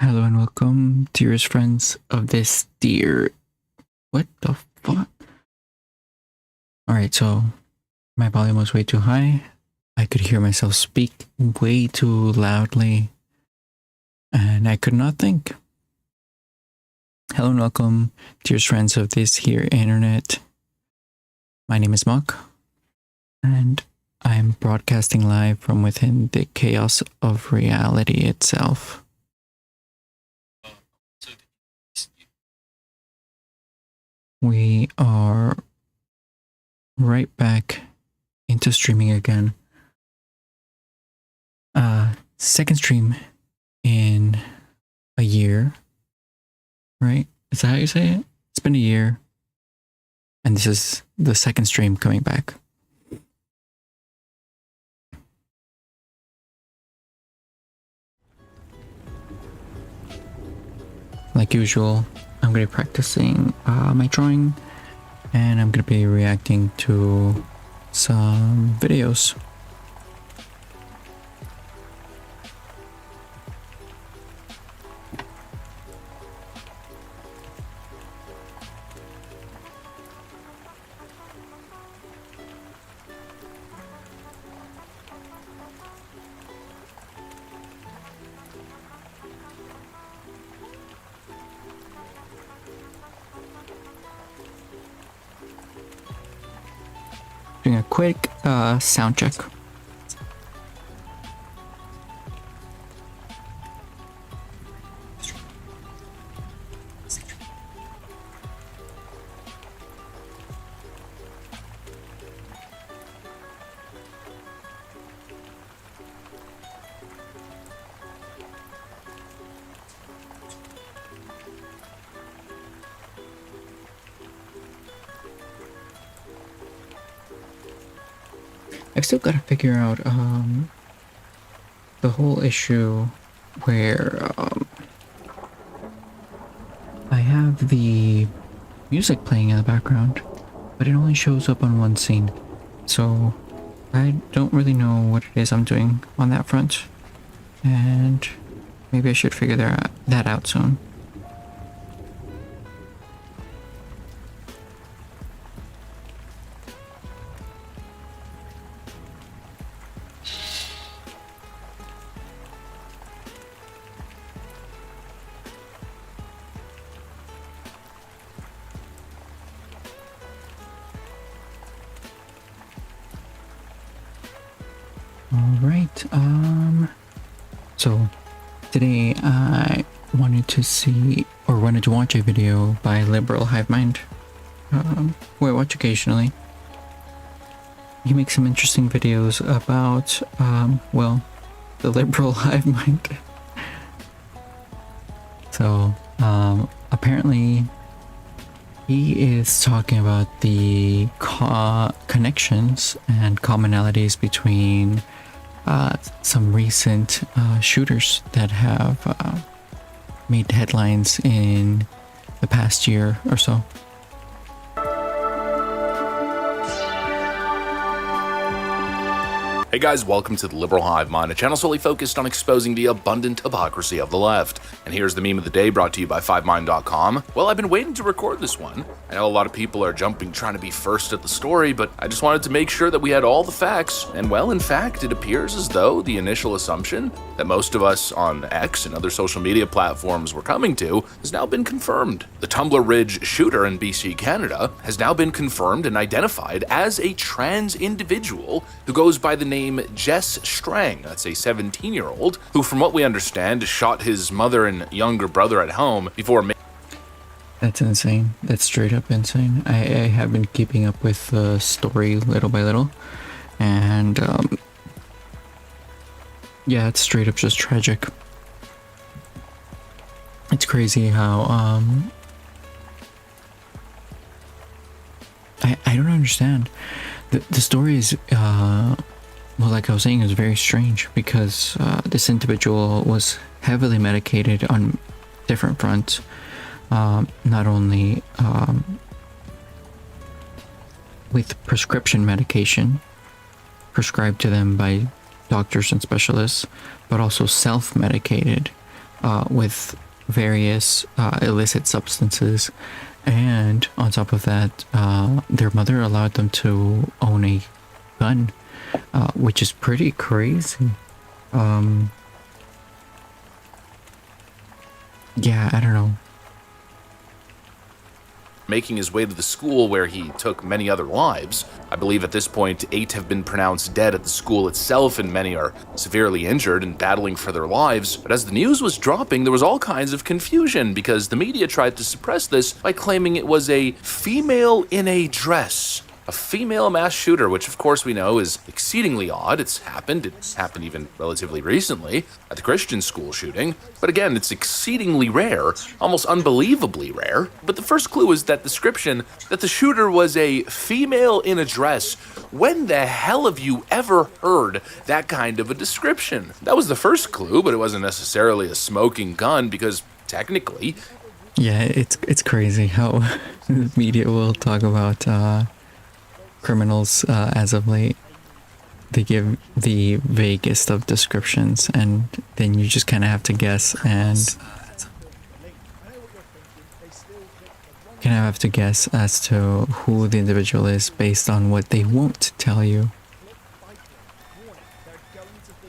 Hello and welcome, dearest friends of this dear. What the fuck? Alright, so my volume was way too high. I could hear myself speak way too loudly, and I could not think. Hello and welcome, dearest friends of this here internet. My name is Mock, and I'm broadcasting live from within the chaos of reality itself. We are right back into streaming again. Second stream in a year, right? Is that how you say it? It's been a year, and this is the second stream coming back. Like usual, I'm going to be practicing my drawing, and I'm going to be reacting to some videos. Doing a quick sound check. I've still got to figure out the whole issue where I have the music playing in the background, but it only shows up on one scene. So I don't really know what it is I'm doing on that front, and maybe I should figure that out soon. Alright, so today I wanted to watch a video by Liberal Hive Mind, who I watch occasionally. He makes some interesting videos about, well, the Liberal Hive Mind. So, apparently he is talking about the connections and commonalities between some recent shooters that have made headlines in the past year or so. Hey guys, welcome to the Liberal Hive Mind, a channel solely focused on exposing the abundant hypocrisy of the left. And here's the meme of the day brought to you by 5mind.com. Well, I've been waiting to record this one. I know a lot of people are jumping trying to be first at the story, but I just wanted to make sure that we had all the facts. And well, in fact, it appears as though the initial assumption that most of us on X and other social media platforms were coming to has now been confirmed. The Tumbler Ridge shooter in BC, Canada has now been confirmed and identified as a trans individual who goes by the name Jess Strang. That's a 17-year-old who, from what we understand, shot his mother and younger brother at home before. That's insane. That's straight up insane. I have been keeping up with the story little by little, and yeah, it's straight up just tragic. It's crazy how I don't understand. The story is well, like I was saying, it was very strange because this individual was heavily medicated on different fronts. Not only with prescription medication prescribed to them by doctors and specialists, but also self-medicated with various illicit substances, and on top of that, their mother allowed them to own a gun, which is pretty crazy. Yeah, I don't know. Making his way to the school where he took many other lives. I believe at this point 8 have been pronounced dead at the school itself, and many are severely injured and battling for their lives. But as the news was dropping, there was all kinds of confusion because the media tried to suppress this by claiming it was a female in a dress. A female mass shooter, which of course we know is exceedingly odd. It's happened even relatively recently at the Christian school shooting. But again, it's exceedingly rare, almost unbelievably rare. But the first clue is that description that the shooter was a female in a dress. When the hell have you ever heard that kind of a description? That was the first clue, but it wasn't necessarily a smoking gun because technically... Yeah, it's crazy how the media will talk about criminals as of late. They give the vaguest of descriptions, and then you just kind of have to guess, and as to who the individual is based on what they won't tell you.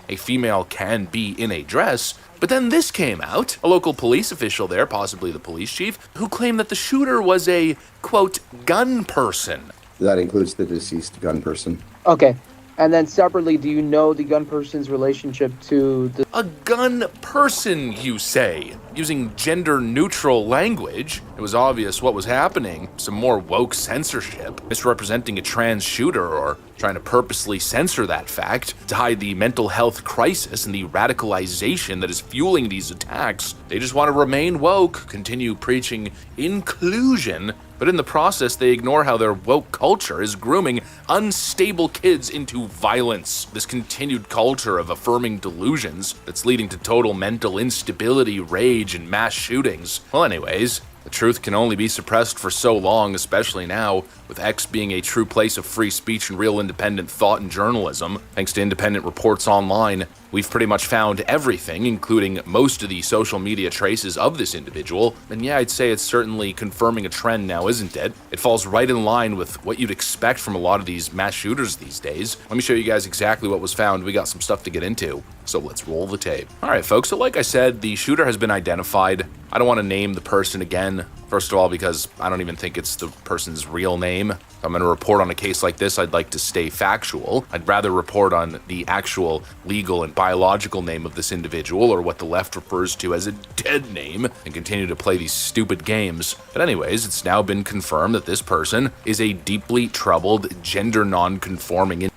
A female can be in a dress, but then this came out. A local police official there, possibly the police chief, who claimed that the shooter was a, quote, gun person. That includes the deceased gun person. Okay. And then separately, do you know the gun person's relationship to the... A gun person, you say? Using gender-neutral language, it was obvious what was happening. Some more woke censorship, misrepresenting a trans shooter, or trying to purposely censor that fact to hide the mental health crisis and the radicalization that is fueling these attacks. They just want to remain woke, continue preaching inclusion, but in the process, they ignore how their woke culture is grooming unstable kids into violence. This continued culture of affirming delusions that's leading to total mental instability, rage, and mass shootings. Well, anyways, the truth can only be suppressed for so long, especially now, with X being a true place of free speech and real independent thought and journalism. Thanks to independent reports online, we've pretty much found everything, including most of the social media traces of this individual. And yeah, I'd say it's certainly confirming a trend now, isn't it? It falls right in line with what you'd expect from a lot of these mass shooters these days. Let me show you guys exactly what was found. We got some stuff to get into, so let's roll the tape. All right, folks, so like I said, the shooter has been identified. I don't want to name the person again. First of all, because I don't even think it's the person's real name. If I'm going to report on a case like this, I'd like to stay factual. I'd rather report on the actual legal and biological name of this individual, or what the left refers to as a dead name, and continue to play these stupid games. But anyways, it's now been confirmed that this person is a deeply troubled, gender non-conforming.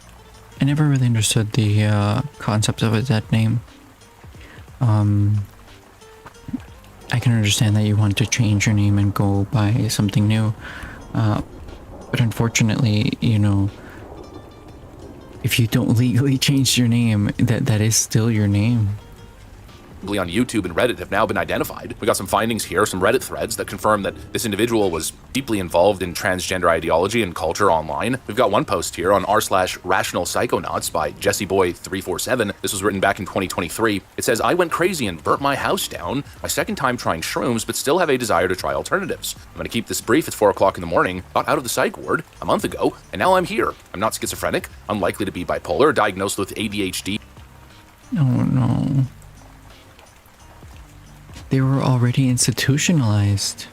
I never really understood the concept of a dead name. I can understand that you want to change your name and go by something new, but unfortunately, you know, if you don't legally change your name, that is still your name. On YouTube and Reddit have now been identified. We got some findings here, some Reddit threads that confirm that this individual was deeply involved in transgender ideology and culture online. We've got one post here on r/rational psychonauts by JesseBoy347. This was written back in 2023. It says, I went crazy and burnt my house down. My second time trying shrooms, but still have a desire to try alternatives. I'm going to keep this brief. It's 4 o'clock in the morning. Got out of the psych ward a month ago, and now I'm here. I'm not schizophrenic, unlikely to be bipolar, diagnosed with ADHD. Oh no. They were already institutionalized.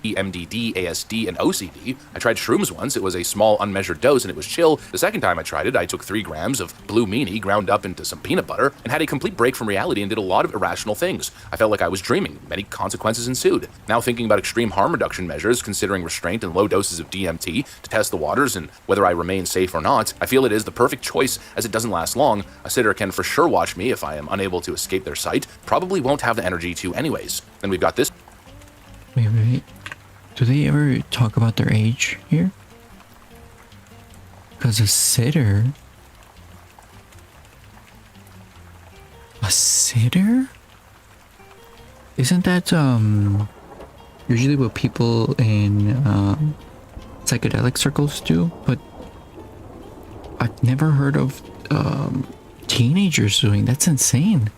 MDD, ASD, and OCD. I tried shrooms once. It was a small, unmeasured dose, and it was chill. The second time I tried it, I took 3 grams of Blue Meanie, ground up into some peanut butter, and had a complete break from reality and did a lot of irrational things. I felt like I was dreaming. Many consequences ensued. Now thinking about extreme harm reduction measures, considering restraint and low doses of DMT to test the waters and whether I remain safe or not, I feel it is the perfect choice as it doesn't last long. A sitter can for sure watch me if I am unable to escape their sight. Probably won't have the energy to anyways. Then we've got this. Wait. Do they ever talk about their age here? Because a sitter? A sitter? Isn't that usually what people in psychedelic circles do? But I've never heard of teenagers doing? That's insane.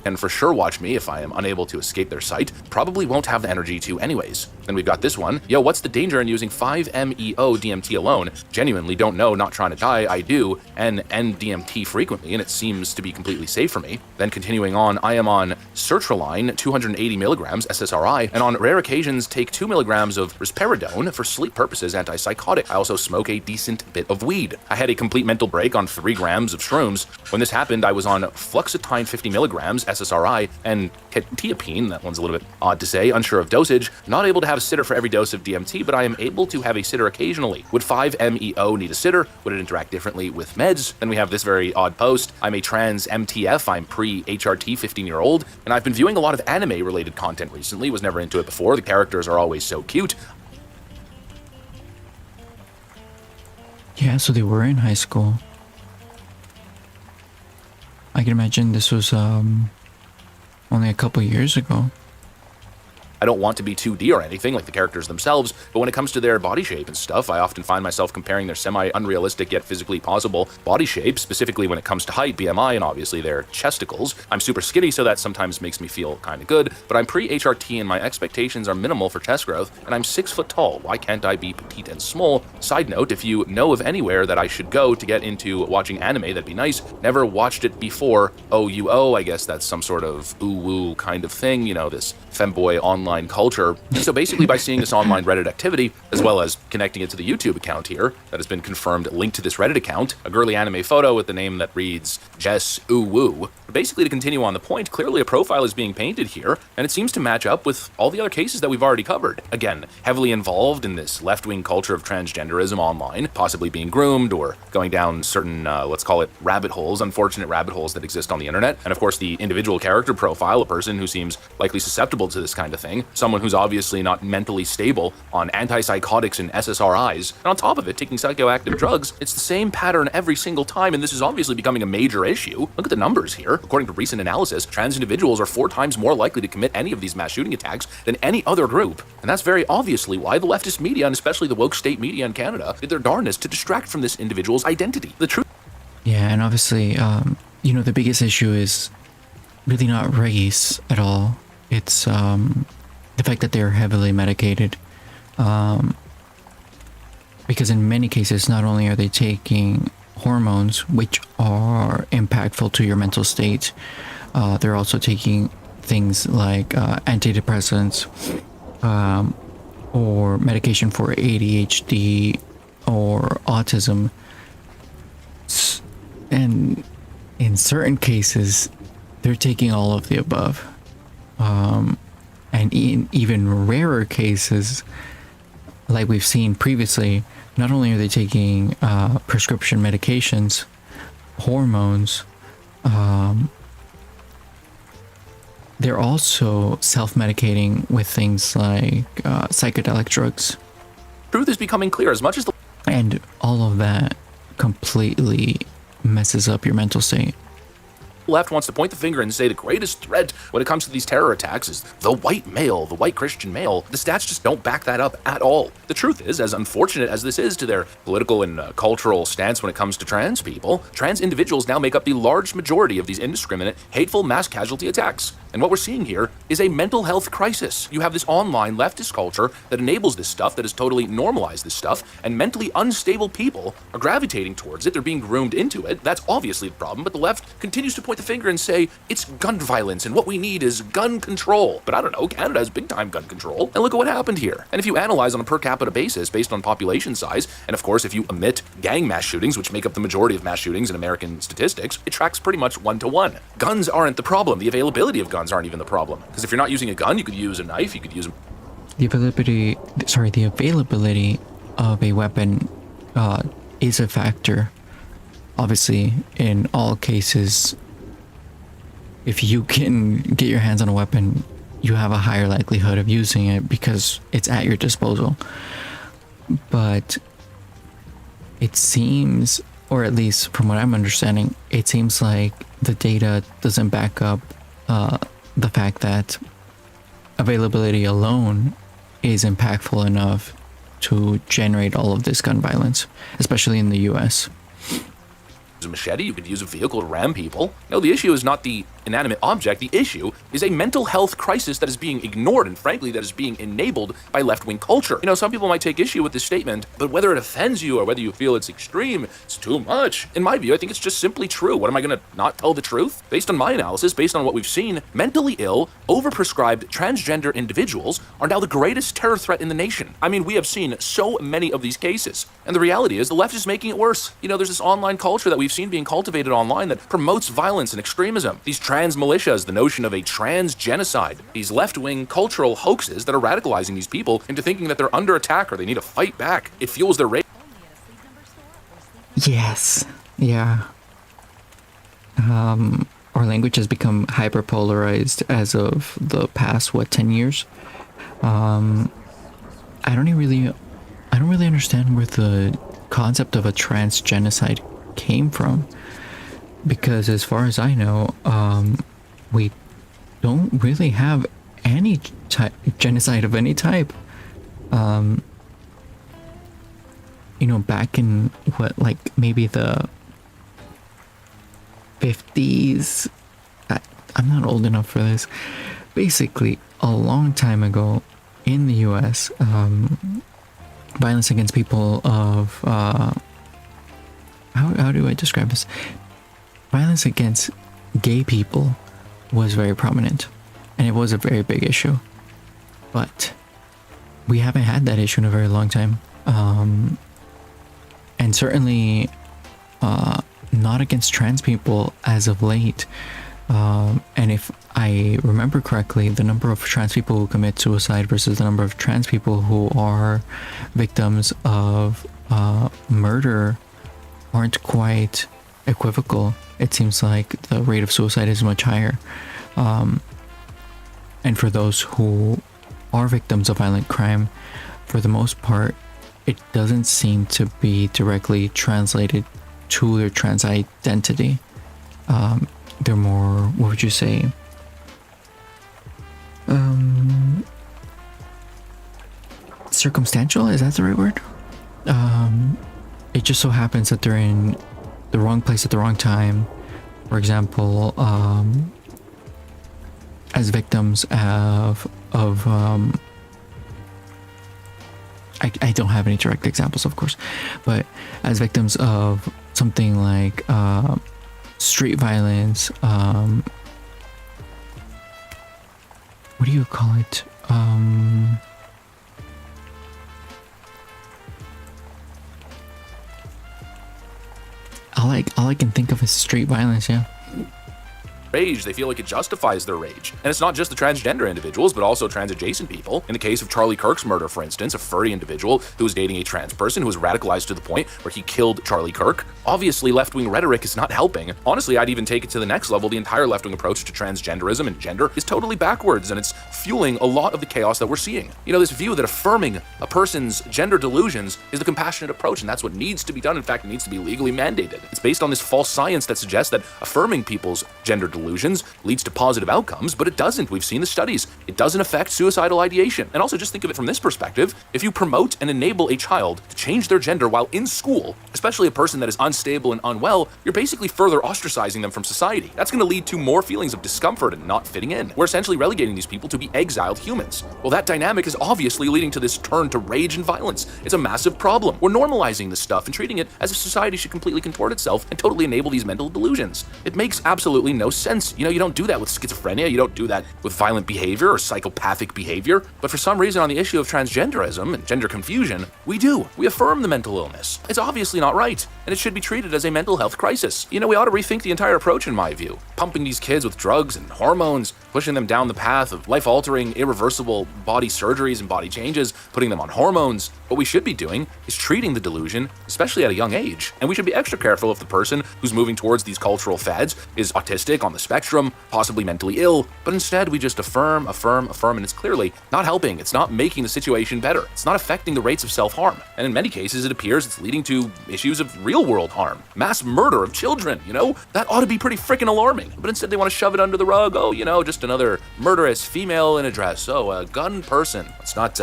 And for sure watch me if I am unable to escape their sight. Probably won't have the energy to anyways. Then we've got this one. Yo, what's the danger in using 5-MeO DMT alone? Genuinely don't know, not trying to die, I do, and end DMT frequently, and it seems to be completely safe for me. Then continuing on, I am on sertraline, 280 milligrams SSRI, and on rare occasions take 2 milligrams of risperidone for sleep purposes antipsychotic. I also smoke a decent bit of weed. I had a complete mental break on 3 grams of shrooms. When this happened, I was on fluoxetine 50 milligrams SSRI and quetiapine, that one's a little bit odd to say, unsure of dosage, not able to have a sitter for every dose of DMT, but I am able to have a sitter occasionally. Would 5-MeO need a sitter? Would it interact differently with meds? Then we have this very odd post. I'm a trans MTF, I'm pre-HRT 15-year-old, and I've been viewing a lot of anime-related content recently, was never into it before, the characters are always so cute. Yeah, so they were in high school. I can imagine this was only a couple years ago. I don't want to be 2D or anything like the characters themselves, but when it comes to their body shape and stuff, I often find myself comparing their semi-unrealistic yet physically possible body shape, specifically when it comes to height, BMI, and obviously their chesticles. I'm super skinny, so that sometimes makes me feel kind of good, but I'm pre-HRT and my expectations are minimal for chest growth, and I'm 6 foot tall. Why can't I be petite and small? Side note, if you know of anywhere that I should go to get into watching anime, that'd be nice. Never watched it before. OUO, I guess that's some sort of ooh-woo kind of thing, you know, this femboy online culture. So basically by seeing this online Reddit activity, as well as connecting it to the YouTube account here, that has been confirmed linked to this Reddit account, a girly anime photo with the name that reads Jess Ooh Woo. Basically to continue on the point, clearly a profile is being painted here, and it seems to match up with all the other cases that we've already covered. Again, heavily involved in this left-wing culture of transgenderism online, possibly being groomed or going down certain, let's call it rabbit holes, unfortunate rabbit holes that exist on the internet. And of course the individual character profile, a person who seems likely susceptible to this kind of thing, someone who's obviously not mentally stable on antipsychotics and SSRIs, and on top of it, taking psychoactive drugs. It's the same pattern every single time, and this is obviously becoming a major issue. Look at the numbers here. According to recent analysis, trans individuals are 4 times more likely to commit any of these mass shooting attacks than any other group. And that's very obviously why the leftist media, and especially the woke state media in Canada, did their darnest to distract from this individual's identity. The truth. Yeah, and obviously, you know, the biggest issue is really not race at all. It's the fact that they're heavily medicated. Because in many cases, not only are they taking hormones, which are impactful to your mental state, they're also taking things like antidepressants or medication for ADHD or autism. And in certain cases, they're taking all of the above. And in even rarer cases, like we've seen previously, not only are they taking prescription medications, hormones, they're also self-medicating with things like psychedelic drugs. Truth is becoming clear as much as the And all of that completely messes up your mental state. left wants to point the finger and say the greatest threat when it comes to these terror attacks is the white male, the white Christian male. The stats just don't back that up at all. The truth is, as unfortunate as this is to their political and cultural stance when it comes to trans people, trans individuals now make up the large majority of these indiscriminate, hateful mass casualty attacks. And what we're seeing here is a mental health crisis. You have this online leftist culture that enables this stuff, that has totally normalized this stuff, and mentally unstable people are gravitating towards it. They're being groomed into it. That's obviously the problem, but the left continues to point the finger and say it's gun violence and what we need is gun control. But I don't know, Canada has big time gun control, and look at what happened here. And if you analyze on a per capita basis based on population size, and of course if you omit gang mass shootings, which make up the majority of mass shootings in American statistics, it tracks pretty much 1-to-1. Guns aren't the problem. The availability of guns aren't even the problem. Because if you're not using a gun, you could use a knife, you could use The availability of a weapon is a factor. Obviously, in all cases, if you can get your hands on a weapon, you have a higher likelihood of using it because it's at your disposal. But it seems, or at least from what I'm understanding, it seems like the data doesn't back up the fact that availability alone is impactful enough to generate all of this gun violence, especially in the US. a machete, you could use a vehicle to ram people. No, the issue is not the inanimate object. The issue is a mental health crisis that is being ignored and frankly that is being enabled by left-wing culture. Some people might take issue with this statement, but whether it offends you or whether you feel it's extreme, it's too much. In my view, I think it's just simply true. What am I going to not tell the truth? Based on my analysis, based on what we've seen, mentally ill, overprescribed transgender individuals are now the greatest terror threat in the nation. I mean, we have seen so many of these cases. And the reality is the left is making it worse. There's this online culture that we've seen being cultivated online that promotes violence and extremism. These trans militias, the notion of a trans genocide, these left-wing cultural hoaxes that are radicalizing these people into thinking that they're under attack or they need to fight back. It fuels their rage. Yes. Yeah. Our language has become hyperpolarized as of the past 10 years. I don't really understand where the concept of a trans genocide came from, because as far as I know, we don't really have any genocide of any type. Back in maybe the 50s. I'm not old enough for this. Basically, a long time ago in the US, violence against people of how do I describe this? Violence against gay people was very prominent, and it was a very big issue. But we haven't had that issue in a very long time, and certainly not against trans people as of late. And if I remember correctly, the number of trans people who commit suicide versus the number of trans people who are victims of murder aren't quite equivocal. It seems like the rate of suicide is much higher. And for those who are victims of violent crime, for the most part, it doesn't seem to be directly translated to their trans identity. They're more, what would you say? Circumstantial? Is that the right word? It just so happens that they're in the wrong place at the wrong time. For example, as victims of I don't have any direct examples, of course, but as victims of something like street violence, what do you call it? All I can think of is street violence, yeah. Rage, they feel like it justifies their rage. And it's not just the transgender individuals, but also trans adjacent people. In the case of Charlie Kirk's murder, for instance, a furry individual who was dating a trans person who was radicalized to the point where he killed Charlie Kirk. Obviously, left-wing rhetoric is not helping. Honestly, I'd even take it to the next level. The entire left-wing approach to transgenderism and gender is totally backwards, and it's fueling a lot of the chaos that we're seeing. This view that affirming a person's gender delusions is the compassionate approach, and that's what needs to be done. In fact, it needs to be legally mandated. It's based on this false science that suggests that affirming people's gender delusions leads to positive outcomes, but it doesn't. We've seen the studies. It doesn't affect suicidal ideation. And also just think of it from this perspective. If you promote and enable a child to change their gender while in school, especially a person that is unstable and unwell, you're basically further ostracizing them from society. That's going to lead to more feelings of discomfort and not fitting in. We're essentially relegating these people to be exiled humans. Well, that dynamic is obviously leading to this turn to rage and violence. It's a massive problem. We're normalizing this stuff and treating it as if society should completely contort itself and totally enable these mental delusions. It makes absolutely no sense. You don't do that with schizophrenia, you don't do that with violent behavior or psychopathic behavior, but for some reason on the issue of transgenderism and gender confusion, we do. We affirm the mental illness. It's obviously not right, and it should be treated as a mental health crisis. We ought to rethink the entire approach in my view. Pumping these kids with drugs and hormones, pushing them down the path of life-altering, irreversible body surgeries and body changes, putting them on hormones. What we should be doing is treating the delusion, especially at a young age, and we should be extra careful if the person who's moving towards these cultural fads is autistic on the spectrum, possibly mentally ill, but instead we just affirm, and it's clearly not helping. It's not making the situation better. It's not affecting the rates of self-harm. And in many cases, it appears it's leading to issues of real-world harm. Mass murder of children, That ought to be pretty freaking alarming. But instead they want to shove it under the rug. Oh, just another murderous female in a dress. Oh, a gun person. Let's not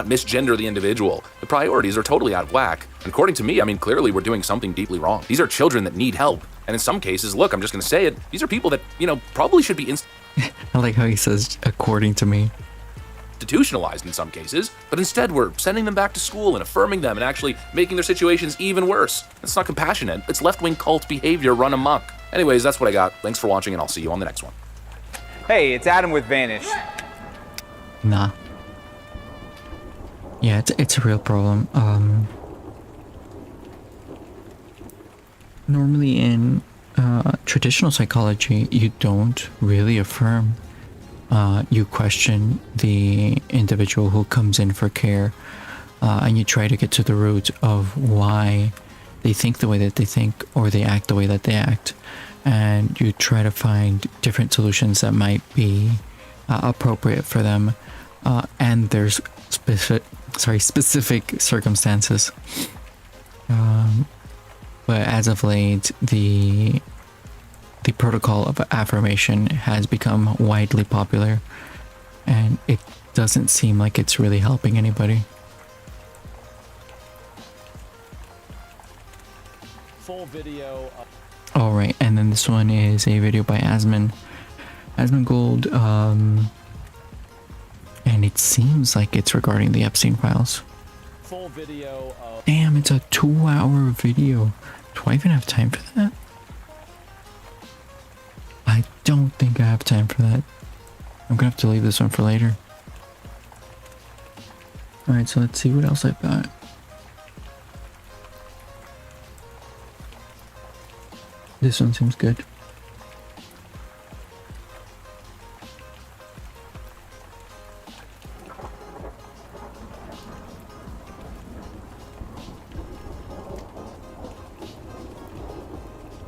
misgender the individual. The priorities are totally out of whack. And according to me, I mean, clearly we're doing something deeply wrong. These are children that need help. And in some cases, look, I'm just going to say it, these are people that, probably should be I like how he says, according to me. institutionalized in some cases, but instead we're sending them back to school and affirming them and actually making their situations even worse. That's not compassionate. It's left-wing cult behavior run amok. Anyways, that's what I got. Thanks for watching, and I'll see you on the next one. Hey, it's Adam with Vanish. Nah. Yeah, it's a real problem. Normally in traditional psychology, you don't really affirm. You question the individual who comes in for care, and you try to get to the root of why they think the way that they think or they act the way that they act, and you try to find different solutions that might be appropriate for them, and there's specific circumstances. But as of late, the protocol of affirmation has become widely popular, and it doesn't seem like it's really helping anybody. Full video. All right, and then this one is a video by Asmongold, and it seems like it's regarding the Epstein files. Full video. Damn, it's a 2-hour video. Do I even have time for that? I don't think I have time for that. I'm gonna have to leave this one for later. Alright, so let's see what else I've got. This one seems good.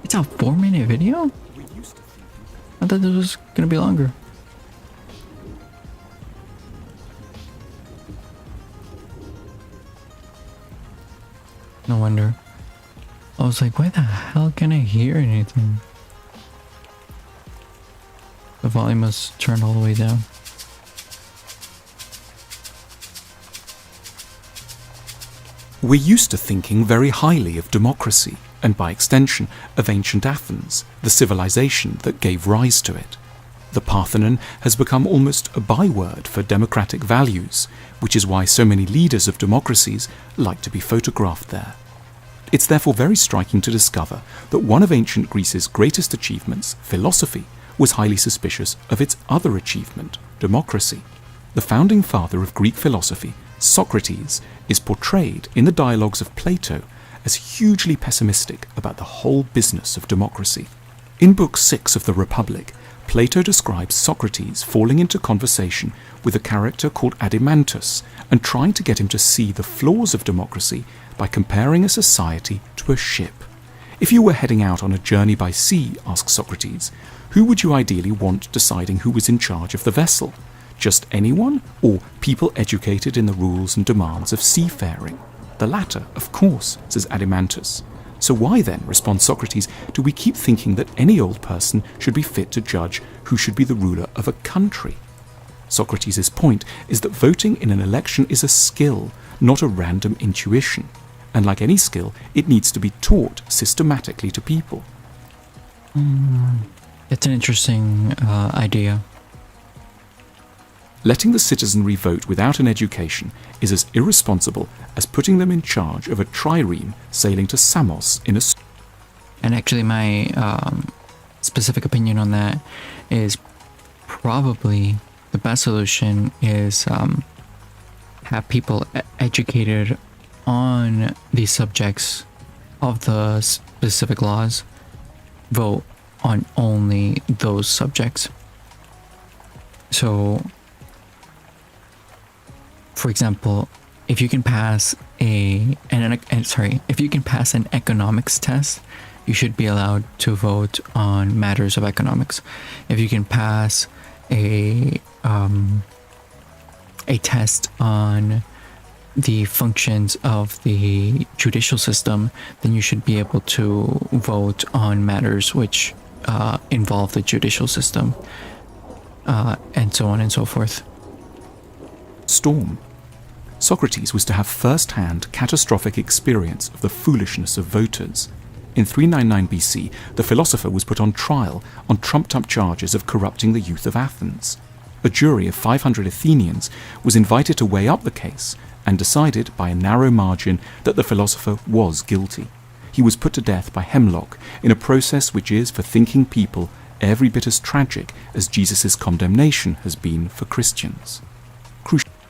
It's a 4-minute video? I thought this was gonna be longer. No wonder. I was like, why the hell can I hear anything? The volume was turned all the way down. We're used to thinking very highly of democracy, and by extension of ancient Athens, the civilization that gave rise to it. The Parthenon has become almost a byword for democratic values, which is why so many leaders of democracies like to be photographed there. It's therefore very striking to discover that one of ancient Greece's greatest achievements, philosophy, was highly suspicious of its other achievement, democracy. The founding father of Greek philosophy, Socrates, is portrayed in the dialogues of Plato as hugely pessimistic about the whole business of democracy. In Book 6 of the Republic, Plato describes Socrates falling into conversation with a character called Adimantus and trying to get him to see the flaws of democracy by comparing a society to a ship. If you were heading out on a journey by sea, asks Socrates, who would you ideally want deciding who was in charge of the vessel? Just anyone, or people educated in the rules and demands of seafaring? The latter, of course, says Adimantus. So why then, responds Socrates, do we keep thinking that any old person should be fit to judge who should be the ruler of a country? Socrates' point is that voting in an election is a skill, not a random intuition. And like any skill, it needs to be taught systematically to people. It's an interesting idea. Letting the citizenry vote without an education is as irresponsible as putting them in charge of a trireme sailing to Samos in a... And actually my specific opinion on that is probably the best solution is have people educated on the subjects of the specific laws vote on only those subjects. So, for example, if you can pass if you can pass an economics test, you should be allowed to vote on matters of economics. If you can pass a test on the functions of the judicial system, then you should be able to vote on matters which involve the judicial system, and so on and so forth. Storm. Socrates was to have first-hand catastrophic experience of the foolishness of voters. In 399 BC, the philosopher was put on trial on trumped-up charges of corrupting the youth of Athens. A jury of 500 Athenians was invited to weigh up the case and decided by a narrow margin that the philosopher was guilty. He was put to death by hemlock in a process which is, for thinking people, every bit as tragic as Jesus' condemnation has been for Christians.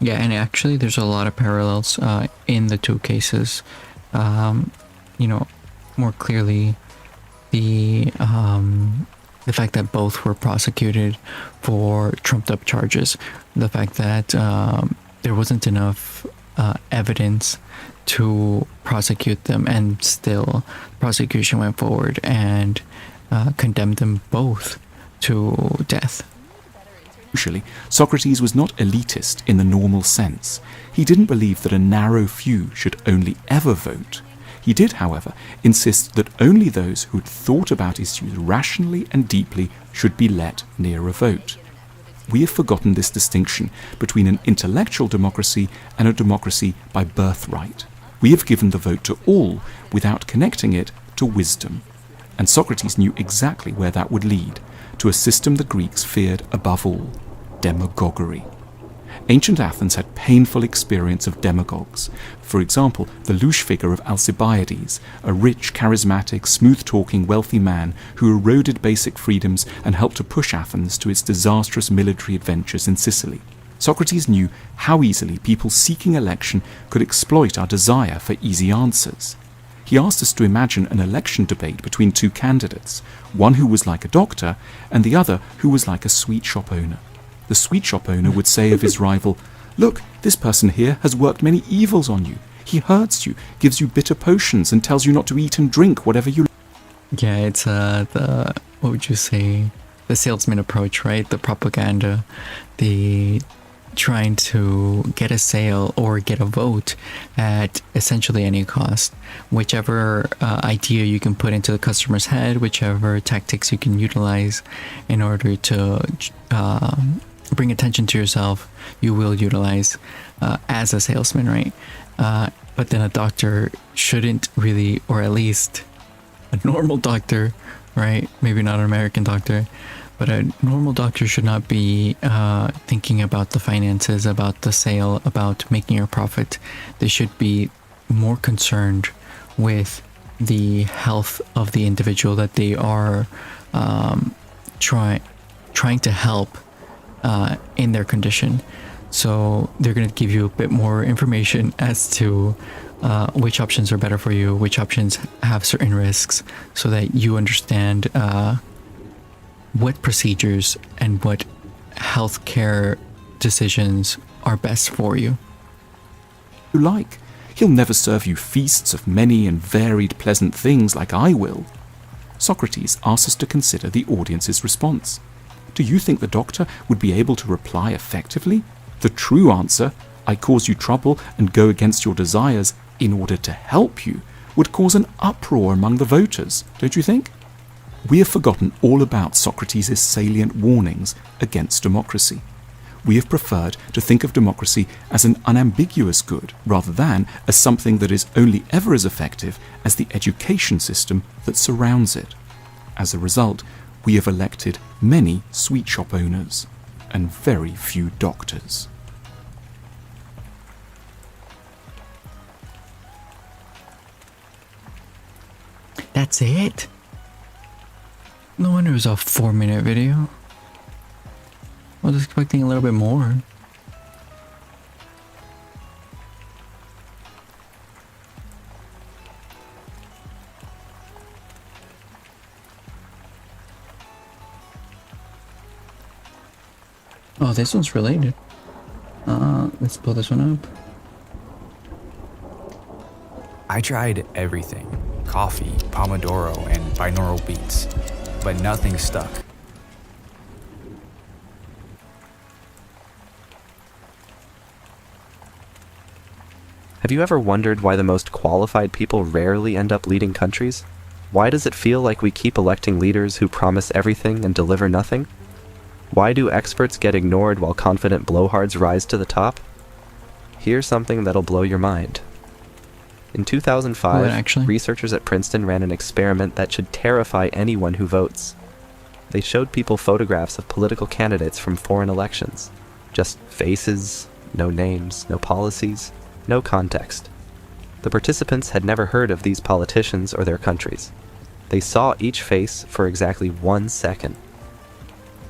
Yeah, and actually there's a lot of parallels in the two cases. More clearly, the fact that both were prosecuted for trumped up charges, the fact that there wasn't enough evidence to prosecute them, and still prosecution went forward and condemned them both to death. Crucially, Socrates was not elitist in the normal sense. He didn't believe that a narrow few should only ever vote. He did, however, insist that only those who had thought about issues rationally and deeply should be let near a vote. We have forgotten this distinction between an intellectual democracy and a democracy by birthright. We have given the vote to all without connecting it to wisdom. And Socrates knew exactly where that would lead, to a system the Greeks feared above all, demagoguery. Ancient Athens had painful experience of demagogues. For example, the louche figure of Alcibiades, a rich, charismatic, smooth-talking, wealthy man who eroded basic freedoms and helped to push Athens to its disastrous military adventures in Sicily. Socrates knew how easily people seeking election could exploit our desire for easy answers. He asked us to imagine an election debate between two candidates, one who was like a doctor and the other who was like a sweet shop owner. The sweet shop owner would say of his rival, "Look, this person here has worked many evils on you. He hurts you, gives you bitter potions, and tells you not to eat and drink whatever you like." Yeah, it's the, what would you say, the salesman approach, right? The propaganda, the trying to get a sale or get a vote at essentially any cost. Whichever idea you can put into the customer's head, whichever tactics you can utilize in order to bring attention to yourself, you will utilize as a salesman, right? But then a doctor shouldn't really, or at least a normal doctor, right? Maybe not an American doctor, but a normal doctor should not be thinking about the finances, about the sale, about making a profit. They should be more concerned with the health of the individual that they are trying to help in their condition. So they're going to give you a bit more information as to which options are better for you, which options have certain risks, so that you understand what procedures and what healthcare decisions are best for you. You like. He'll never serve you feasts of many and varied pleasant things like I will. Socrates asks us to consider the audience's response. Do you think the doctor would be able to reply effectively? The true answer, "I cause you trouble and go against your desires in order to help you," would cause an uproar among the voters, don't you think? We have forgotten all about Socrates' salient warnings against democracy. We have preferred to think of democracy as an unambiguous good rather than as something that is only ever as effective as the education system that surrounds it. As a result, we have elected many sweet shop owners and very few doctors. That's it? No wonder it was a 4-minute video. I was expecting a little bit more. Oh, this one's related. Let's pull this one up. I tried everything. Coffee, Pomodoro, and binaural beats. But nothing stuck. Have you ever wondered why the most qualified people rarely end up leading countries? Why does it feel like we keep electing leaders who promise everything and deliver nothing? Why do experts get ignored while confident blowhards rise to the top? Here's something that'll blow your mind. In 2005, What, actually? researchers at Princeton ran an experiment that should terrify anyone who votes. They showed people photographs of political candidates from foreign elections. Just faces, no names, no policies, no context. The participants had never heard of these politicians or their countries. They saw each face for exactly 1 second.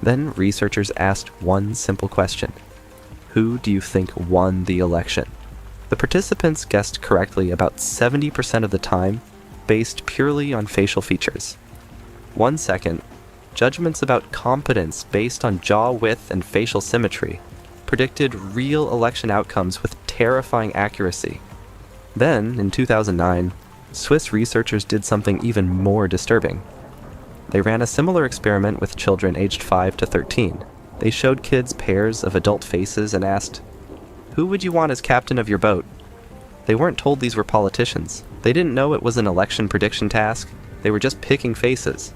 Then researchers asked one simple question. Who do you think won the election? The participants guessed correctly about 70% of the time, based purely on facial features. 1 second, judgments about competence based on jaw width and facial symmetry predicted real election outcomes with terrifying accuracy. Then, in 2009, Swiss researchers did something even more disturbing. They ran a similar experiment with children aged 5 to 13. They showed kids pairs of adult faces and asked, "Who would you want as captain of your boat?" They weren't told these were politicians. They didn't know it was an election prediction task. They were just picking faces.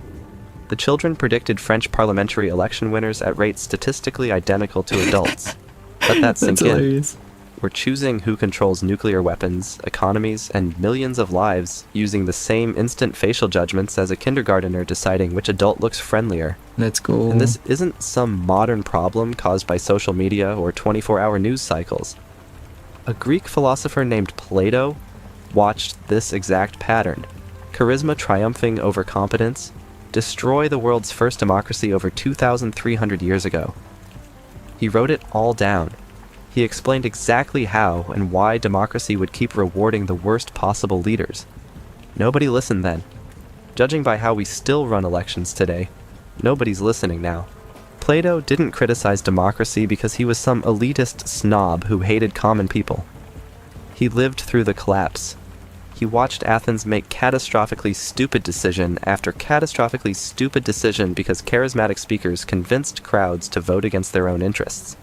The children predicted French parliamentary election winners at rates statistically identical to adults. Let that sink in. We're choosing who controls nuclear weapons, economies, and millions of lives using the same instant facial judgments as a kindergartner deciding which adult looks friendlier. Let's go. And this isn't some modern problem caused by social media or 24-hour news cycles. A Greek philosopher named Plato watched this exact pattern, charisma triumphing over competence, destroy the world's first democracy over 2,300 years ago. He wrote it all down. He explained exactly how and why democracy would keep rewarding the worst possible leaders. Nobody listened then. Judging by how we still run elections today, nobody's listening now. Plato didn't criticize democracy because he was some elitist snob who hated common people. He lived through the collapse. He watched Athens make catastrophically stupid decision after catastrophically stupid decision because charismatic speakers convinced crowds to vote against their own interests.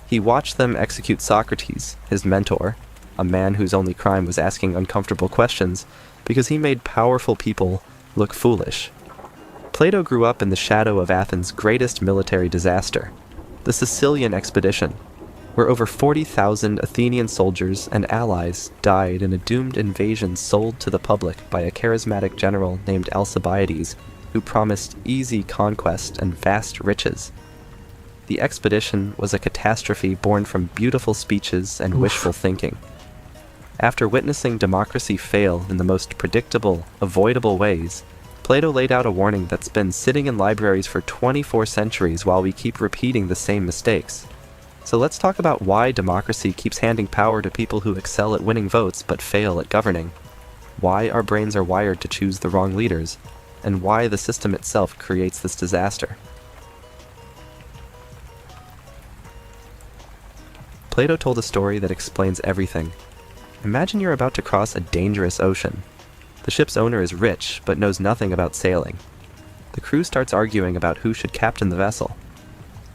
He watched them execute Socrates, his mentor, a man whose only crime was asking uncomfortable questions because he made powerful people look foolish. Plato grew up in the shadow of Athens' greatest military disaster, the Sicilian expedition, where over 40,000 Athenian soldiers and allies died in a doomed invasion sold to the public by a charismatic general named Alcibiades, who promised easy conquest and vast riches. The expedition was a catastrophe born from beautiful speeches and wishful thinking. After witnessing democracy fail in the most predictable, avoidable ways, Plato laid out a warning that's been sitting in libraries for 24 centuries while we keep repeating the same mistakes. So let's talk about why democracy keeps handing power to people who excel at winning votes but fail at governing, why our brains are wired to choose the wrong leaders, and why the system itself creates this disaster. Plato told a story that explains everything. Imagine you're about to cross a dangerous ocean. The ship's owner is rich, but knows nothing about sailing. The crew starts arguing about who should captain the vessel.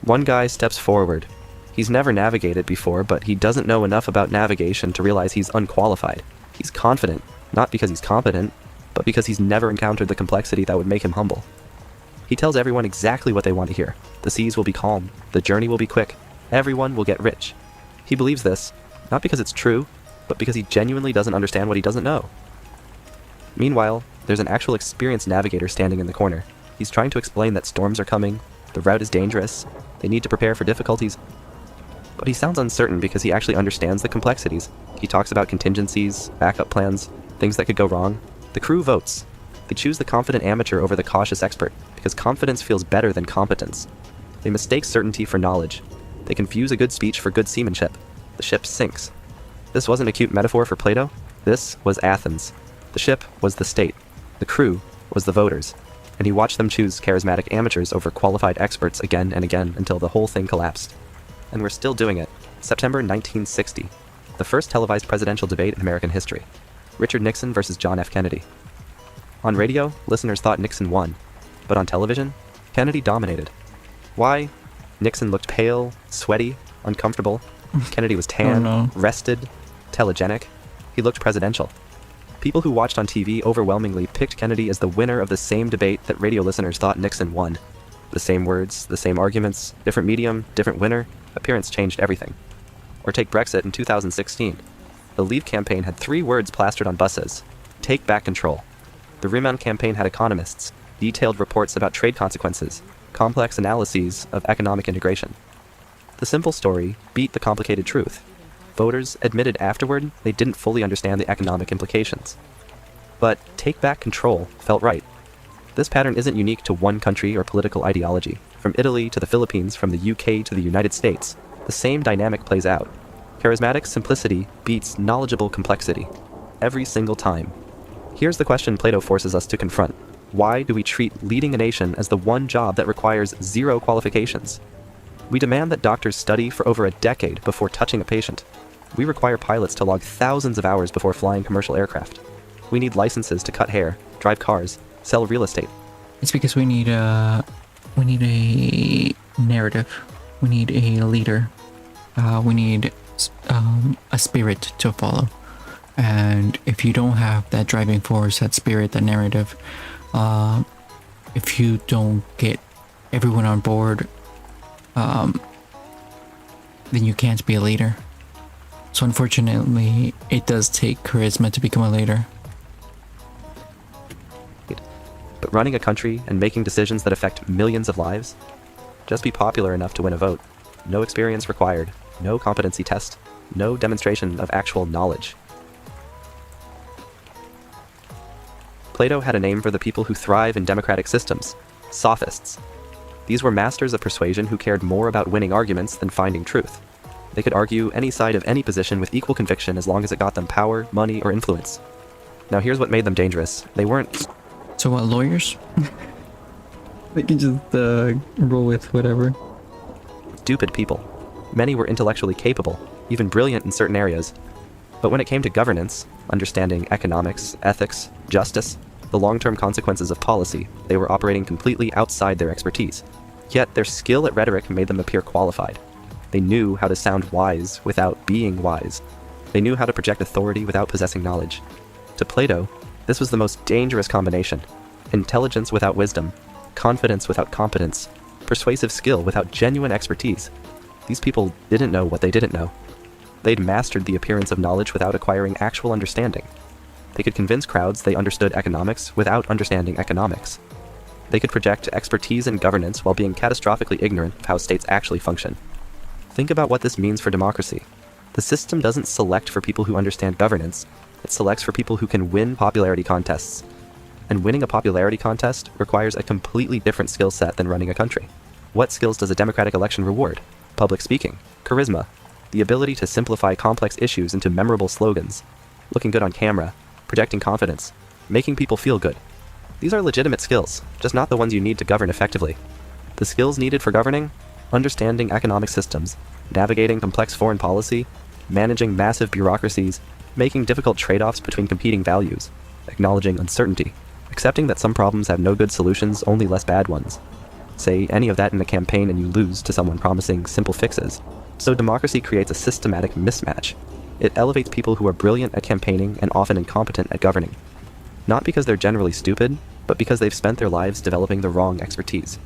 One guy steps forward. He's never navigated before, but he doesn't know enough about navigation to realize he's unqualified. He's confident, not because he's competent, but because he's never encountered the complexity that would make him humble. He tells everyone exactly what they want to hear. The seas will be calm, the journey will be quick, everyone will get rich. He believes this, not because it's true, but because he genuinely doesn't understand what he doesn't know. Meanwhile, there's an actual experienced navigator standing in the corner. He's trying to explain that storms are coming, the route is dangerous, they need to prepare for difficulties. But he sounds uncertain because he actually understands the complexities. He talks about contingencies, backup plans, things that could go wrong. The crew votes. They choose the confident amateur over the cautious expert, because confidence feels better than competence. They mistake certainty for knowledge. They confuse a good speech for good seamanship. The ship sinks. This wasn't a cute metaphor for Plato. This was Athens. The ship was the state. The crew was the voters. And he watched them choose charismatic amateurs over qualified experts again and again until the whole thing collapsed. And we're still doing it. September 1960. The first televised presidential debate in American history. Richard Nixon versus John F. Kennedy. On radio, listeners thought Nixon won. But on television, Kennedy dominated. Why? Nixon looked pale, sweaty, uncomfortable. Kennedy was tan, rested, telegenic. He looked presidential. People who watched on TV overwhelmingly picked Kennedy as the winner of the same debate that radio listeners thought Nixon won. The same words, the same arguments, different medium, different winner. Appearance changed everything. Or take Brexit in 2016. The Leave campaign had 3 words plastered on buses: take back control. The Remain campaign had economists, detailed reports about trade consequences, complex analyses of economic integration. The simple story beat the complicated truth. Voters admitted afterward they didn't fully understand the economic implications. But take back control felt right. This pattern isn't unique to one country or political ideology. From Italy to the Philippines, from the UK to the United States, the same dynamic plays out. Charismatic simplicity beats knowledgeable complexity. Every single time. Here's the question Plato forces us to confront. Why do we treat leading a nation as the one job that requires 0 qualifications? We demand that doctors study for over a decade before touching a patient. We require pilots to log thousands of hours before flying commercial aircraft. We need licenses to cut hair, drive cars, sell real estate. It's because we need a narrative. We need a leader. We need a spirit to follow. And if you don't have that driving force, that spirit, that narrative, if you don't get everyone on board, then you can't be a leader. So unfortunately, it does take charisma to become a leader. But running a country and making decisions that affect millions of lives? Just be popular enough to win a vote. No experience required, no competency test, no demonstration of actual knowledge. Plato had a name for the people who thrive in democratic systems: sophists. These were masters of persuasion who cared more about winning arguments than finding truth. They could argue any side of any position with equal conviction as long as it got them power, money, or influence. Now here's what made them dangerous. They weren't... So what, lawyers? They can just roll with whatever. Stupid people. Many were intellectually capable, even brilliant in certain areas. But when it came to governance, understanding economics, ethics, justice, the long-term consequences of policy, they were operating completely outside their expertise. Yet their skill at rhetoric made them appear qualified. They knew how to sound wise without being wise. They knew how to project authority without possessing knowledge. To Plato, this was the most dangerous combination. Intelligence without wisdom, confidence without competence, persuasive skill without genuine expertise. These people didn't know what they didn't know. They'd mastered the appearance of knowledge without acquiring actual understanding. They could convince crowds they understood economics without understanding economics. They could project expertise in governance while being catastrophically ignorant of how states actually function. Think about what this means for democracy. The system doesn't select for people who understand governance, it selects for people who can win popularity contests. And winning a popularity contest requires a completely different skill set than running a country. What skills does a democratic election reward? Public speaking, charisma, the ability to simplify complex issues into memorable slogans, looking good on camera, projecting confidence, making people feel good. These are legitimate skills, just not the ones you need to govern effectively. The skills needed for governing: understanding economic systems, navigating complex foreign policy, managing massive bureaucracies, making difficult trade-offs between competing values, acknowledging uncertainty, accepting that some problems have no good solutions, only less bad ones. Say any of that in a campaign and you lose to someone promising simple fixes. So democracy creates a systematic mismatch. It elevates people who are brilliant at campaigning and often incompetent at governing. Not because they're generally stupid, but because they've spent their lives developing the wrong expertise.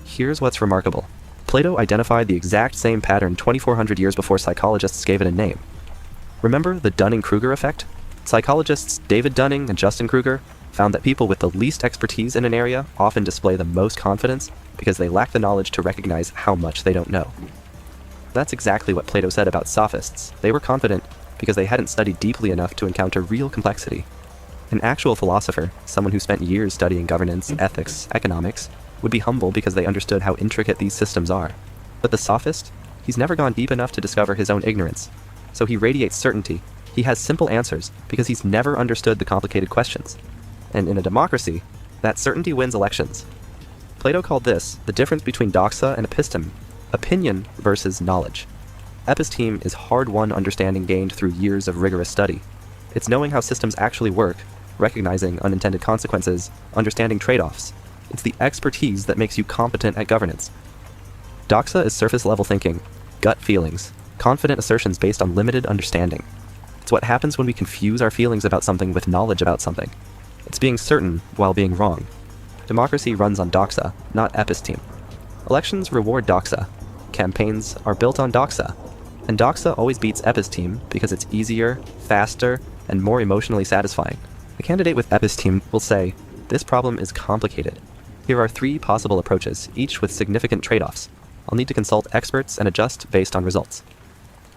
Here's what's remarkable. Plato identified the exact same pattern 2,400 years before psychologists gave it a name. Remember the Dunning-Kruger effect? Psychologists David Dunning and Justin Kruger found that people with the least expertise in an area often display the most confidence because they lack the knowledge to recognize how much they don't know. That's exactly what Plato said about sophists. They were confident because they hadn't studied deeply enough to encounter real complexity. An actual philosopher, someone who spent years studying governance, ethics, economics, would be humble because they understood how intricate these systems are. But the sophist? He's never gone deep enough to discover his own ignorance. So he radiates certainty. He has simple answers because he's never understood the complicated questions. And in a democracy, that certainty wins elections. Plato called this the difference between doxa and episteme, opinion versus knowledge. Episteme is hard-won understanding gained through years of rigorous study. It's knowing how systems actually work, recognizing unintended consequences, understanding trade-offs. It's the expertise that makes you competent at governance. Doxa is surface-level thinking, gut feelings, confident assertions based on limited understanding. It's what happens when we confuse our feelings about something with knowledge about something. It's being certain while being wrong. Democracy runs on doxa, not episteme. Elections reward doxa. campaigns are built on Doxa, and Doxa always beats Episteme because it's easier, faster, and more emotionally satisfying. A candidate with Episteme will say, "This problem is complicated. Here are 3 possible approaches, each with significant trade-offs. I'll need to consult experts and adjust based on results."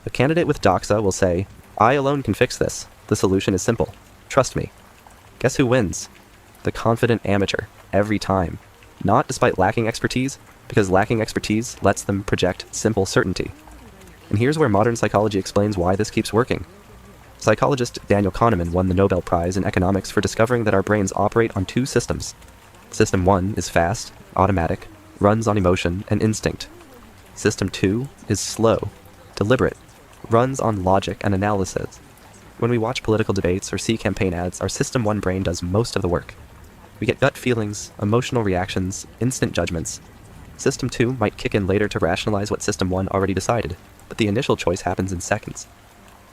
A candidate with Doxa will say, "I alone can fix this. The solution is simple. Trust me." Guess who wins? The confident amateur, every time. Not despite lacking expertise, because lacking expertise lets them project simple certainty. And here's where modern psychology explains why this keeps working. Psychologist Daniel Kahneman won the Nobel Prize in economics for discovering that our brains operate on 2 systems. System 1 is fast, automatic, runs on emotion and instinct. System 2 is slow, deliberate, runs on logic and analysis. When we watch political debates or see campaign ads, our System 1 brain does most of the work. We get gut feelings, emotional reactions, instant judgments. System 2 might kick in later to rationalize what System 1 already decided, but the initial choice happens in seconds.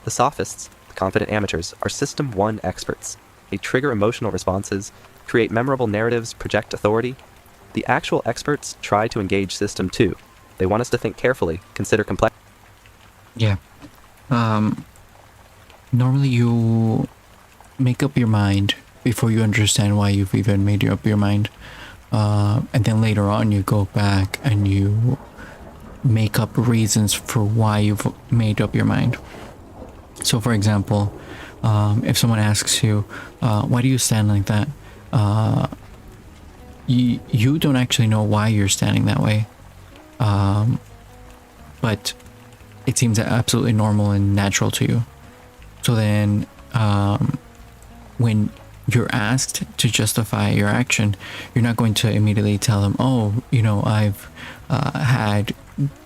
The sophists, the confident amateurs, are System 1 experts. They trigger emotional responses, create memorable narratives, project authority. The actual experts try to engage System 2. They want us to think carefully, consider complex. Yeah. Normally you make up your mind before you understand why you've even made up your mind. And then later on you go back and you make up reasons for why you've made up your mind. So for example, if someone asks you, why do you stand like that? You don't actually know why you're standing that way. But it seems absolutely normal and natural to you. So then, when you're asked to justify your action, you're not going to immediately tell them, "Oh, I've had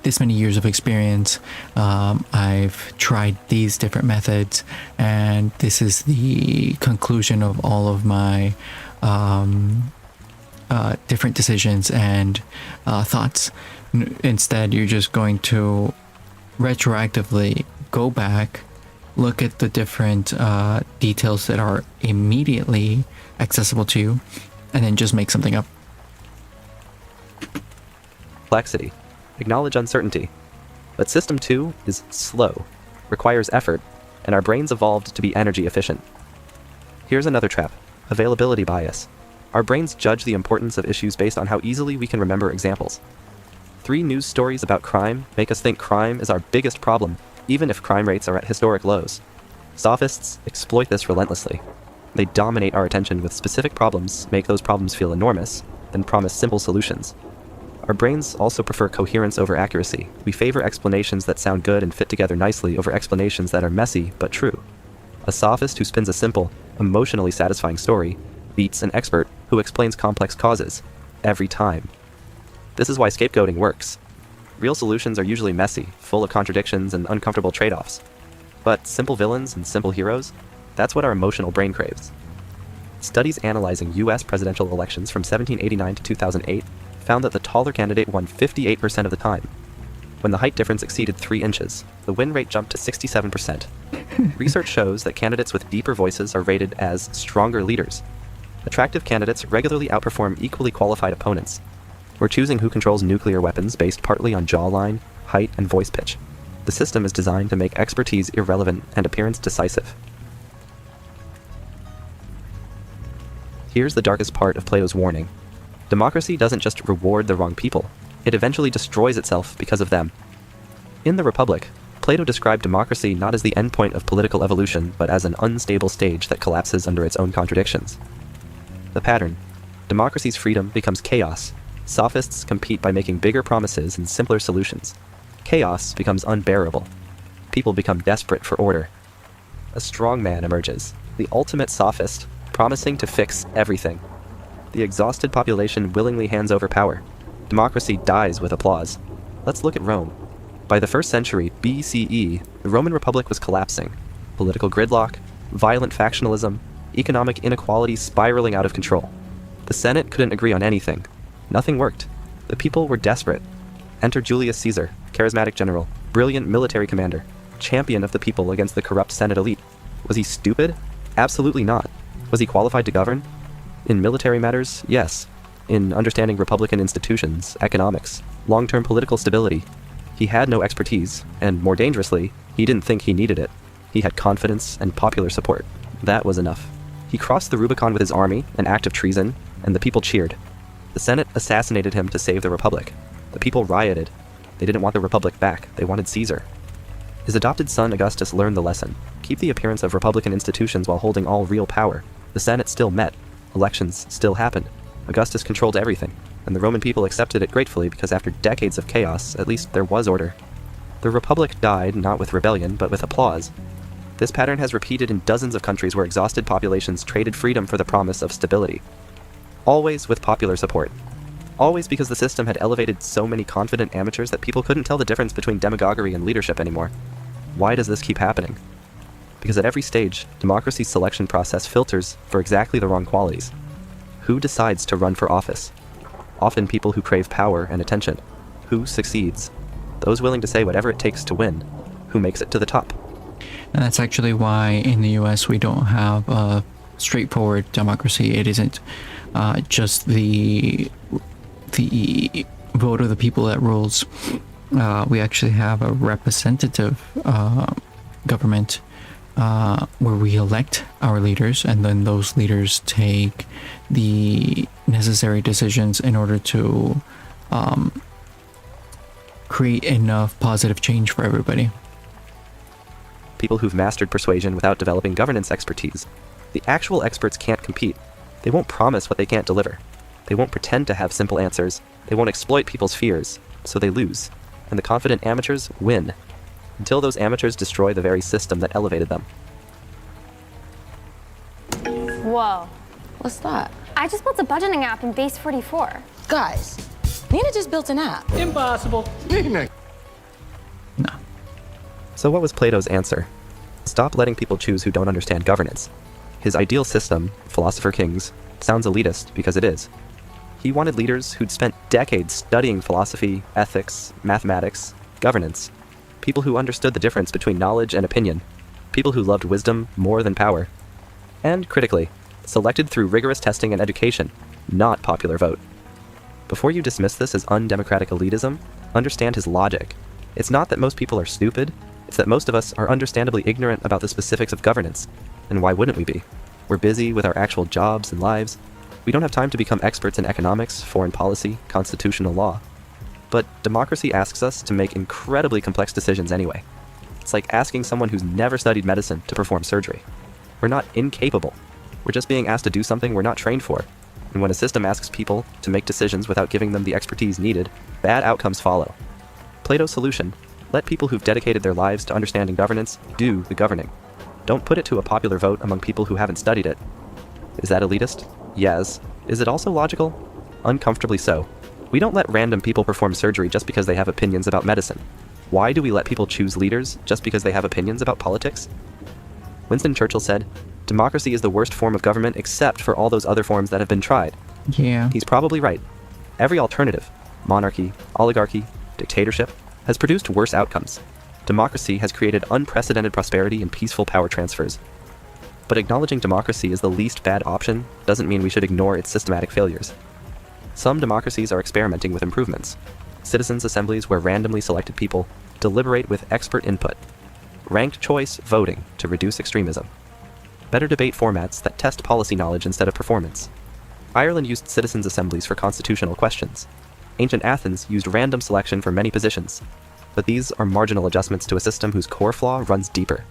this many years of experience. I've tried these different methods, and this is the conclusion of all of my different decisions and thoughts." Instead, you're just going to retroactively go back, look at the different details that are immediately accessible to you, and then just make something up. Complexity. Acknowledge uncertainty. But System 2 is slow, requires effort, and our brains evolved to be energy efficient. Here's another trap: availability bias. Our brains judge the importance of issues based on how easily we can remember examples. 3 news stories about crime make us think crime is our biggest problem, even if crime rates are at historic lows. Sophists exploit this relentlessly. They dominate our attention with specific problems, make those problems feel enormous, then promise simple solutions. Our brains also prefer coherence over accuracy. We favor explanations that sound good and fit together nicely over explanations that are messy but true. A sophist who spins a simple, emotionally satisfying story beats an expert who explains complex causes, every time. This is why scapegoating works. Real solutions are usually messy, full of contradictions and uncomfortable trade-offs. But simple villains and simple heroes, that's what our emotional brain craves. Studies analyzing US presidential elections from 1789 to 2008 found that the taller candidate won 58% of the time. When the height difference exceeded 3 inches, the win rate jumped to 67%. Research shows that candidates with deeper voices are rated as stronger leaders. Attractive candidates regularly outperform equally qualified opponents. We're choosing who controls nuclear weapons based partly on jawline, height, and voice pitch. The system is designed to make expertise irrelevant and appearance decisive. Here's the darkest part of Plato's warning. Democracy doesn't just reward the wrong people, it eventually destroys itself because of them. In the Republic, Plato described democracy not as the endpoint of political evolution, but as an unstable stage that collapses under its own contradictions. The pattern: democracy's freedom becomes chaos. Sophists compete by making bigger promises and simpler solutions. Chaos becomes unbearable. People become desperate for order. A strong man emerges, the ultimate sophist, promising to fix everything. The exhausted population willingly hands over power. Democracy dies with applause. Let's look at Rome. By the 1st century BCE, the Roman Republic was collapsing. Political gridlock, violent factionalism, economic inequality spiraling out of control. The Senate couldn't agree on anything. Nothing worked. The people were desperate. Enter Julius Caesar, charismatic general, brilliant military commander, champion of the people against the corrupt Senate elite. Was he stupid? Absolutely not. Was he qualified to govern? In military matters, yes. In understanding Republican institutions, economics, long-term political stability, He had no expertise, and more dangerously, he didn't think he needed it. He had confidence and popular support. That was enough. He crossed the Rubicon with his army, an act of treason, and the people cheered. The Senate assassinated him to save the Republic. The people rioted. They didn't want the Republic back. They wanted Caesar. His adopted son Augustus learned the lesson. Keep the appearance of Republican institutions while holding all real power. The Senate still met. Elections still happened. Augustus controlled everything, and the Roman people accepted it gratefully because after decades of chaos, at least there was order. The Republic died not with rebellion, but with applause. This pattern has repeated in dozens of countries where exhausted populations traded freedom for the promise of stability. Always with popular support. Always because the system had elevated so many confident amateurs that people couldn't tell the difference between demagoguery and leadership anymore. Why does this keep happening? Because at every stage, democracy's selection process filters for exactly the wrong qualities. Who decides to run for office? Often people who crave power and attention. Who succeeds? Those willing to say whatever it takes to win. Who makes it to the top? And that's actually why in the US we don't have a straightforward democracy. It isn't just the vote of the people that rules. We actually have a representative government where we elect our leaders, and then those leaders take the necessary decisions in order to create enough positive change for everybody. People who've mastered persuasion without developing governance expertise. The actual experts can't compete. They won't promise what they can't deliver. They won't pretend to have simple answers. They won't exploit people's fears, so they lose. And the confident amateurs win, until those amateurs destroy the very system that elevated them. Whoa. What's that? I just built a budgeting app in Base 44. Guys, Nina just built an app. Impossible. No. So what was Plato's answer? Stop letting people choose who don't understand governance. His ideal system, Philosopher Kings, sounds elitist because it is. He wanted leaders who'd spent decades studying philosophy, ethics, mathematics, governance. People who understood the difference between knowledge and opinion. People who loved wisdom more than power. And, critically, selected through rigorous testing and education, not popular vote. Before you dismiss this as undemocratic elitism, understand his logic. It's not that most people are stupid, it's that most of us are understandably ignorant about the specifics of governance. And why wouldn't we be? We're busy with our actual jobs and lives. We don't have time to become experts in economics, foreign policy, constitutional law. But democracy asks us to make incredibly complex decisions anyway. It's like asking someone who's never studied medicine to perform surgery. We're not incapable. We're just being asked to do something we're not trained for. And when a system asks people to make decisions without giving them the expertise needed, bad outcomes follow. Plato's solution: let people who've dedicated their lives to understanding governance do the governing. Don't put it to a popular vote among people who haven't studied it. Is that elitist? Yes. Is it also logical? Uncomfortably so. We don't let random people perform surgery just because they have opinions about medicine. Why do we let people choose leaders just because they have opinions about politics? Winston Churchill said, "Democracy is the worst form of government except for all those other forms that have been tried." Yeah. He's probably right. Every alternative, monarchy, oligarchy, dictatorship, has produced worse outcomes. Democracy has created unprecedented prosperity and peaceful power transfers. But acknowledging democracy is the least bad option doesn't mean we should ignore its systematic failures. Some democracies are experimenting with improvements. Citizens' assemblies where randomly selected people deliberate with expert input. Ranked choice voting to reduce extremism. Better debate formats that test policy knowledge instead of performance. Ireland used citizens' assemblies for constitutional questions. Ancient Athens used random selection for many positions. But these are marginal adjustments to a system whose core flaw runs deeper.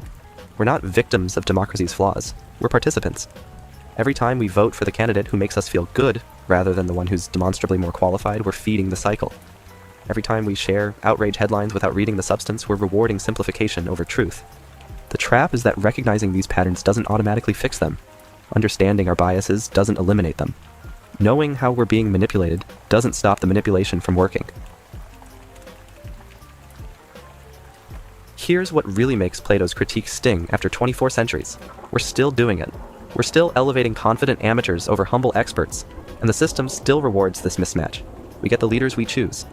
We're not victims of democracy's flaws. We're participants. Every time we vote for the candidate who makes us feel good, rather than the one who's demonstrably more qualified, we're feeding the cycle. Every time we share outrage headlines without reading the substance, we're rewarding simplification over truth. The trap is that recognizing these patterns doesn't automatically fix them. Understanding our biases doesn't eliminate them. Knowing how we're being manipulated doesn't stop the manipulation from working. Here's what really makes Plato's critique sting after 24 centuries. We're still doing it. We're still elevating confident amateurs over humble experts, and the system still rewards this mismatch. We get the leaders we choose.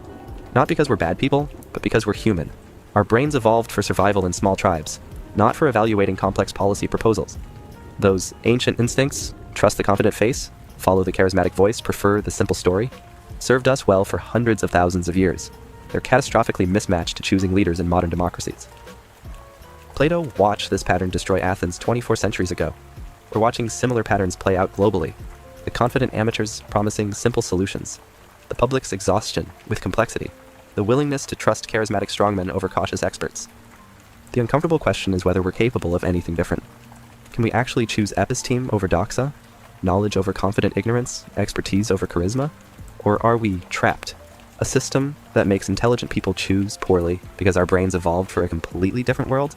Not because we're bad people, but because we're human. Our brains evolved for survival in small tribes, not for evaluating complex policy proposals. Those ancient instincts, trust the confident face, follow the charismatic voice, prefer the simple story, served us well for hundreds of thousands of years. They're catastrophically mismatched to choosing leaders in modern democracies. Plato watched this pattern destroy Athens 24 centuries ago. We're watching similar patterns play out globally. The confident amateurs promising simple solutions. The public's exhaustion with complexity. The willingness to trust charismatic strongmen over cautious experts. The uncomfortable question is whether we're capable of anything different. Can we actually choose episteme over doxa? Knowledge over confident ignorance? Expertise over charisma? Or are we trapped? A system that makes intelligent people choose poorly because our brains evolved for a completely different world?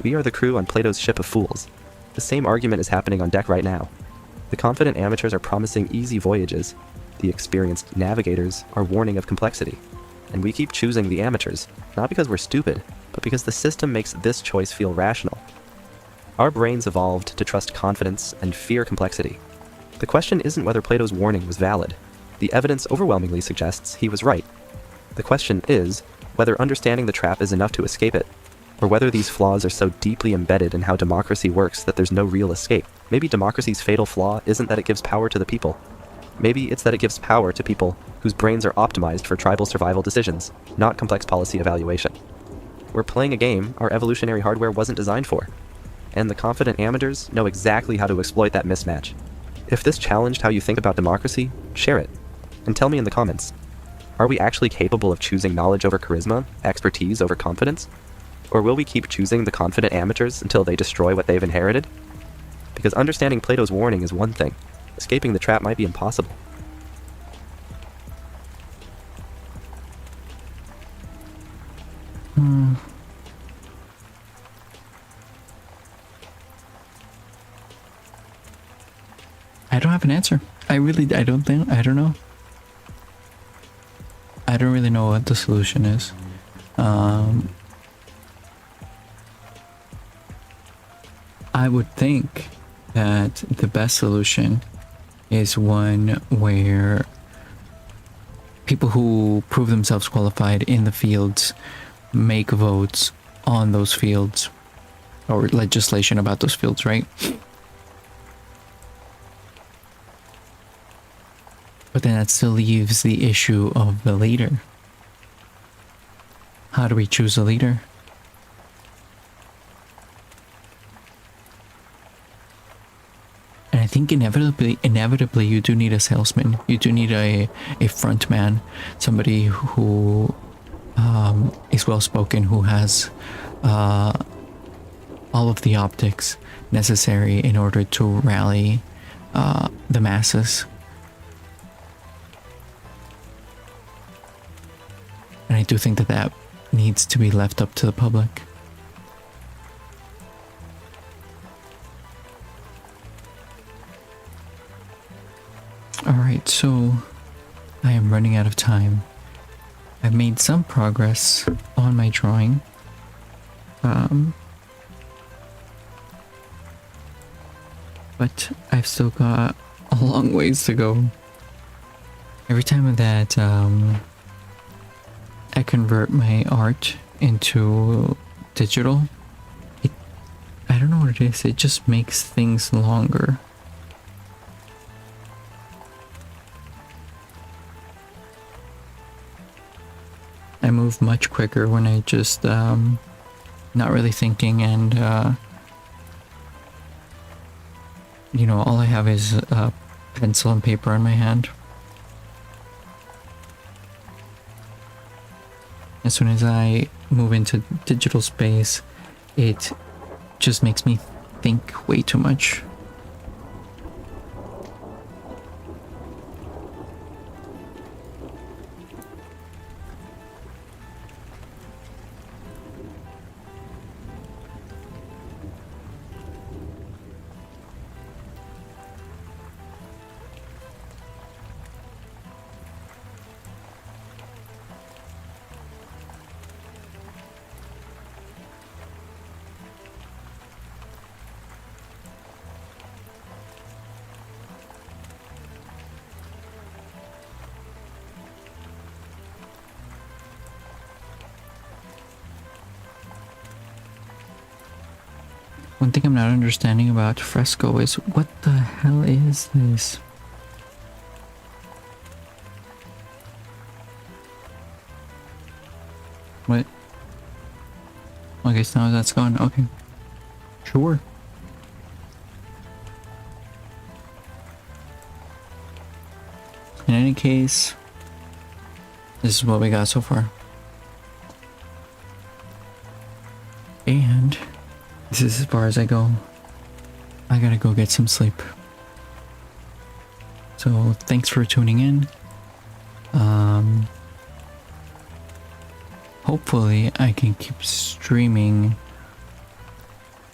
We are the crew on Plato's ship of fools. The same argument is happening on deck right now. The confident amateurs are promising easy voyages. The experienced navigators are warning of complexity. And we keep choosing the amateurs, not because we're stupid, but because the system makes this choice feel rational. Our brains evolved to trust confidence and fear complexity. The question isn't whether Plato's warning was valid. The evidence overwhelmingly suggests he was right. The question is whether understanding the trap is enough to escape it, or whether these flaws are so deeply embedded in how democracy works that there's no real escape. Maybe democracy's fatal flaw isn't that it gives power to the people. Maybe it's that it gives power to people whose brains are optimized for tribal survival decisions, not complex policy evaluation. We're playing a game our evolutionary hardware wasn't designed for, and the confident amateurs know exactly how to exploit that mismatch. If this challenged how you think about democracy, share it, and tell me in the comments. Are we actually capable of choosing knowledge over charisma, expertise over confidence? Or will we keep choosing the confident amateurs until they destroy what they've inherited? Because understanding Plato's warning is one thing. Escaping the trap might be impossible. I don't have an answer. I don't know. I don't really know what the solution is. I would think that the best solution is one where people who prove themselves qualified in the fields make votes on those fields or legislation about those fields, right? But then that still leaves the issue of the leader. How do we choose a leader? And I think inevitably you do need a salesman. You do need a front man, somebody who is well spoken, who has all of the optics necessary in order to rally the masses. And I do think that needs to be left up to the public. Alright, so I am running out of time. I've made some progress on my drawing. But I've still got a long ways to go. Every time that I convert my art into digital, I don't know what it is, it just makes things longer. I move much quicker when I just not really thinking, and you know, all I have is a pencil and paper in my hand. As soon as I move into digital space, it just makes me think way too much. One thing I'm not understanding about fresco is what the hell is this? I guess now that's gone. Okay. Sure. In any case, this is what we got so far. And this is as far as I go. I gotta go get some sleep. So thanks for tuning in. Hopefully I can keep streaming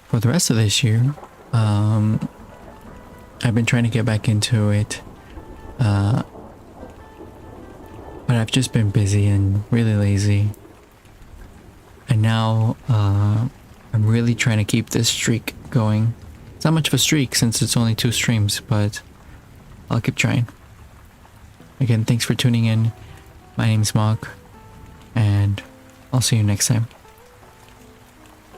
for the rest of this year. I've been trying to get back into it. But I've just been busy and really lazy. And now I'm really trying to keep this streak going. It's not much of a streak since it's only 2 streams, but I'll keep trying. Again, thanks for tuning in. My name's Mark, and I'll see you next time.